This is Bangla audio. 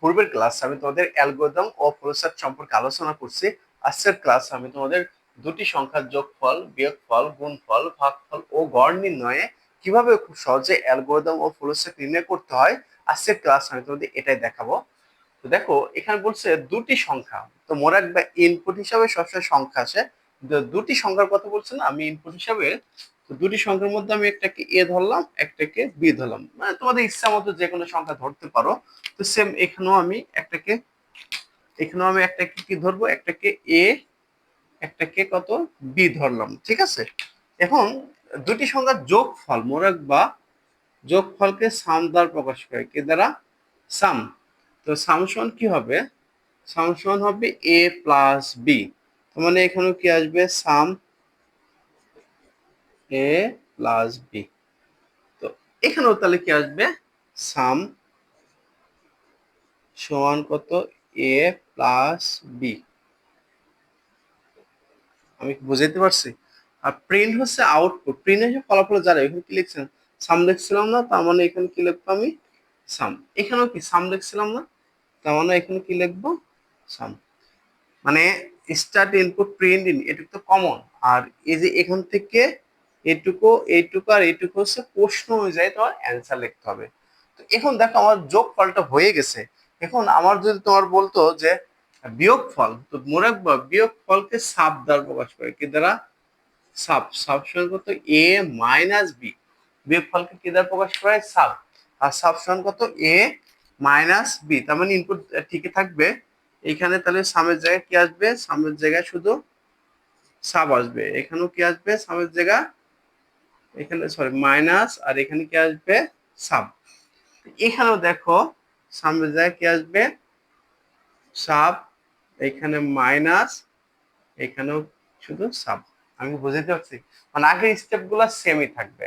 পূর্বের ক্লাস আমি তোমাদের অ্যালগরিদম ও প্রসেস সম্পর্কে আলোচনা করছি। আজকের ক্লাস আমি তোমাদের দুটি সংখ্যার যোগফল, বিয়োগফল, গুণফল, ভাগফল ও গড় নির্ণয়ে কিভাবে খুব সহজে অ্যালগরিদম ও প্রসেস নির্ণয় করতে হয়, আজকের ক্লাস আমি তোমাদের এটাই দেখাবো। তো দেখো এখানে বলছে দুটি সংখ্যা, তো মনে রাখবে ইনপুট হিসাবে সবসময় সংখ্যা আসে। দুটি সংখ্যার কথা বলছে না, আমি ইনপুট হিসাবে তো দুটি সংখ্যার মধ্যে আমি একটাকে এ ধরলাম, একটাকে বি ধরলাম, মানে তোমাদের ইচ্ছা মতো যে কোনো সংখ্যা ধরতে পারো। তো সেম এখানেও আমি একটাকে কি ধরবো, একটাকে এ, একটাকে কত বি ধরলাম, ঠিক আছে। এখন দুটি সংখ্যার যোগফল মনে রাখবা, যোগফলকে সাম দ্বারা প্রকাশ করে, কি দ্বারা? সাম। তো সাম সমান কি হবে? সাম সমান হবে এ প্লাস বি। তার মানে এখানেও কি আসবে? সাম এ প্লাস বি। তো এখানেও তাহলে কি আসবে? সাম সমান কত? এ প্লাস বি। আমি কি বুঝাইতে পারছি? আর প্রিন্ট হচ্ছে আউটপুট, প্রিন্ট হচ্ছে ফলাফল যারা। এখানে কি লিখছেন? সাম লিখছিলাম না, তার মানে এখানে কি লিখবো আমি? সাম। এখানেও কি সাম লিখছিলাম না, তার মানে এখানে কি লিখবো? সাম। মানে স্টার্ট ইনপুট প্রিন্ট ইন এটুকু তো কমন। আর এই যে এখান থেকে এইটুকু এইটুকু আর এইটুকু হচ্ছে প্রশ্ন অনুযায়ী তোমার অ্যান্সার লিখতে হবে। তো এখন দেখো আমার যোগফলটা হয়ে গেছে। এখন আমার যদি তোমার বলতো যে বিয়োগফল, তো মনে রাখবো বিয়োগফলকে সাব দ্বারা প্রকাশ করে, কি দ্বারা? সাব। সাব সমান কত? এ মাইনাস বি। বিয়োগফলকে কি দ্বারা প্রকাশ করে? সাব। আর সাব সমান কত? এ মাইনাস বি। তার মানে ইনপুট ঠিকই থাকবে। এখানে তাহলে সামের জায়গায় কি আসবে? সামের জায়গায় শুধু সাব আসবে। এখানেও কি আসবে সামের জায়গা? এখানে সরি মাইনাস, আর এখানে কি আসবে? সাব। এখানেও দেখো সামের জায়গায় কি আসবে? সাব। এখানে মাইনাস, এখানেও শুধু সাব। আমি বুঝাতে পারছি? মানে আগের স্টেপ গুলা সেমই থাকবে।